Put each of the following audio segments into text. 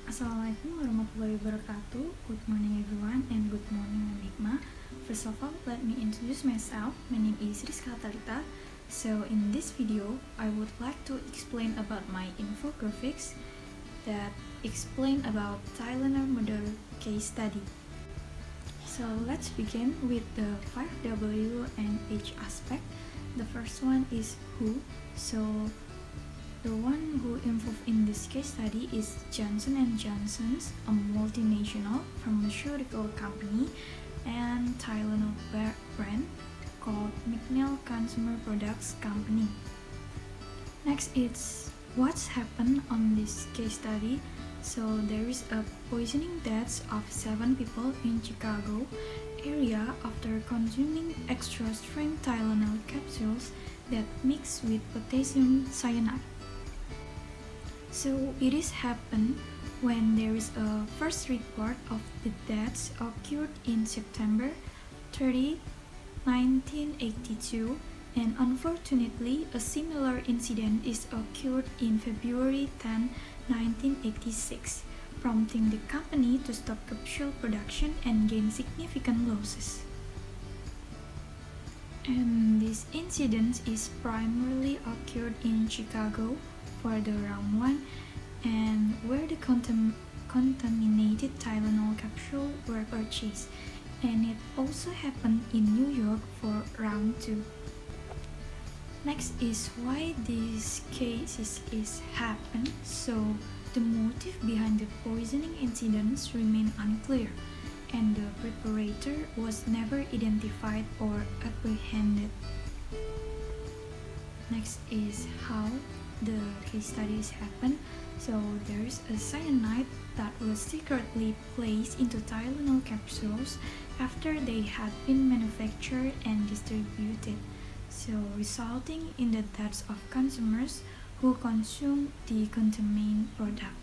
Assalamualaikum warahmatullahi wabarakatuh. Good morning everyone and good morning Hiqma. First of all, let me introduce myself. My name is Rizka Talitha. So in this video, I would like to explain about my infographics that explain about Thailand model case study. So let's begin with the 5W and H aspect. The first one is who. So the one who involved in this case study is Johnson & Johnson's, a multinational pharmaceutical company, and Tylenol brand called McNeil Consumer Products Company. Next, it's what's happened on this case study. So there is a poisoning deaths of 7 people in Chicago area after consuming extra strength Tylenol capsules that mix with potassium cyanide. So it is happened when there is a first report of the deaths occurred in September 30, 1982, and unfortunately a similar incident is occurred in February 10, 1986, prompting the company to stop capsule production and gain significant losses. And this incident is primarily occurred in Chicago for the round 1 and where the contaminated Tylenol capsule were purchased, and it also happened in New York for round 2. Next is why this case is happened. So the motive behind the poisoning incidents remain unclear and the preparator was never identified or apprehended. Next is how the case studies happen. So there is a cyanide that was secretly placed into Tylenol capsules after they had been manufactured and distributed, so resulting in the deaths of consumers who consume the contaminated product.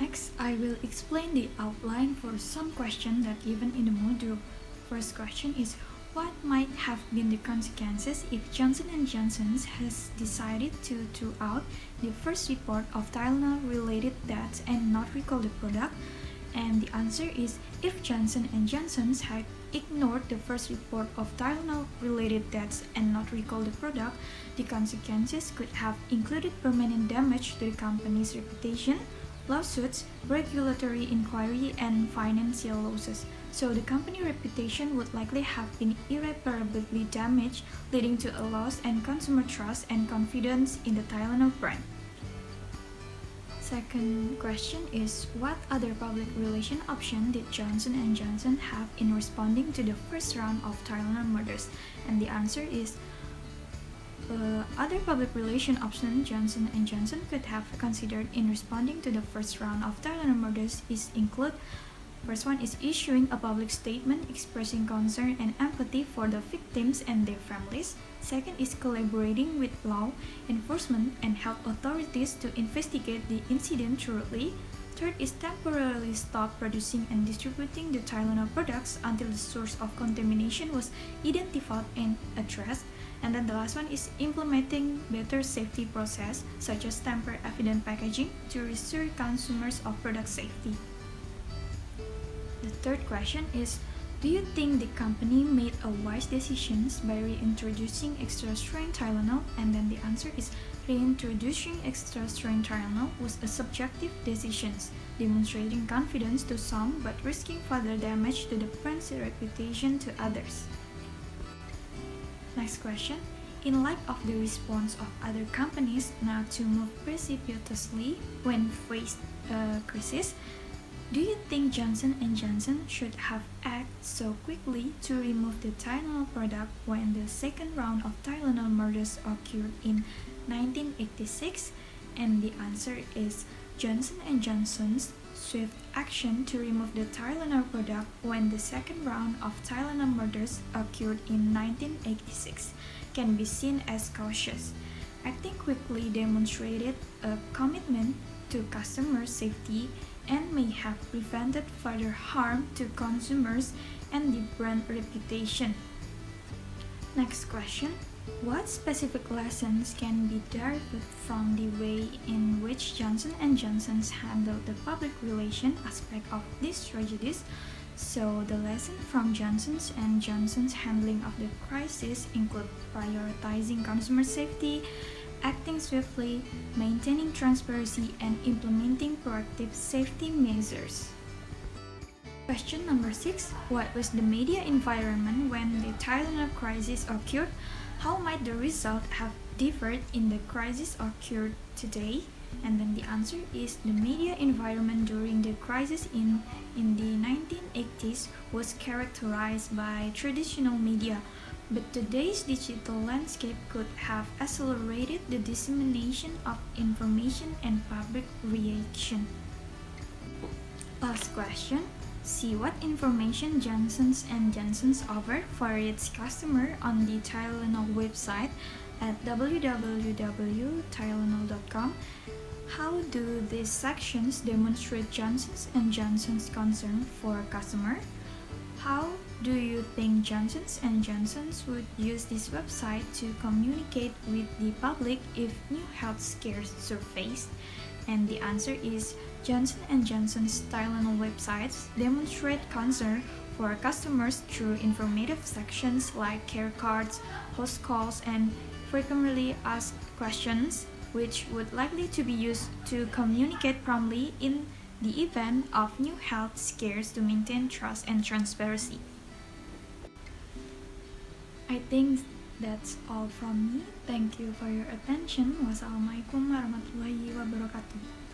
Next, I will explain the outline for some questions that given in the module. First question is, what might have been the consequences if Johnson & Johnson has decided to throw out the first report of Tylenol-related deaths and not recall the product? And the answer is, if Johnson & Johnson had ignored the first report of Tylenol-related deaths and not recall the product, the consequences could have included permanent damage to the company's reputation, lawsuits, regulatory inquiry, and financial losses. So the company reputation would likely have been irreparably damaged, leading to a loss in consumer trust and confidence in the Tylenol brand. Second question is, what other public relation option did Johnson & Johnson have in responding to the first round of Tylenol murders? And the answer is, other public relation options Johnson & Johnson could have considered in responding to the first round of Tylenol murders include: first one is issuing a public statement expressing concern and empathy for the victims and their families. Second is collaborating with law enforcement and health authorities to investigate the incident thoroughly. Third is temporarily stop producing and distributing the Tylenol products until the source of contamination was identified and addressed. And then the last one is implementing better safety process such as tamper evident packaging to reassure consumers of product safety. The third question is, do you think the company made a wise decision by reintroducing extra strength Tylenol? And then the answer is, reintroducing extra strength Tylenol was a subjective decision, demonstrating confidence to some but risking further damage to the brand's reputation to others. Next question. In light of the response of other companies not to move precipitously when faced a crisis, do you think Johnson & Johnson should have acted so quickly to remove the Tylenol product when the second round of Tylenol murders occurred in 1986? And the answer is, Johnson & Johnson's swift action to remove the Tylenol product when the second round of Tylenol murders occurred in 1986 can be seen as cautious. Acting quickly demonstrated a commitment to customer safety and may have prevented further harm to consumers and the brand reputation. Next question. What specific lessons can be derived from the way in which Johnson & Johnson's handled the public relation aspect of these tragedies? So the lesson from Johnson & Johnson's handling of the crisis include prioritizing consumer safety, acting swiftly, maintaining transparency, and implementing proactive safety measures. Question number 6. What was the media environment when the Thailand crisis occurred? How might the result have differed in the crisis occurred today? And then the answer is the media environment during the crisis in the 1980s was characterized by traditional media, but today's digital landscape could have accelerated the dissemination of information and public reaction. Last question. See what information Johnson & Johnson's offered for its customer on the Tylenol website at www.tylenol.com. How do these sections demonstrate Johnson & Johnson's concern for customer? How do you think Johnson & Johnson would use this website to communicate with the public if new health scares surfaced? And the answer is Johnson & Johnson's Tylenol websites demonstrate concern for customers through informative sections like care cards, host calls, and frequently asked questions, which would likely to be used to communicate promptly in the event of new health scares to maintain trust and transparency. I think that's all from me. Thank you for your attention. Wassalamualaikum warahmatullahi wabarakatuh.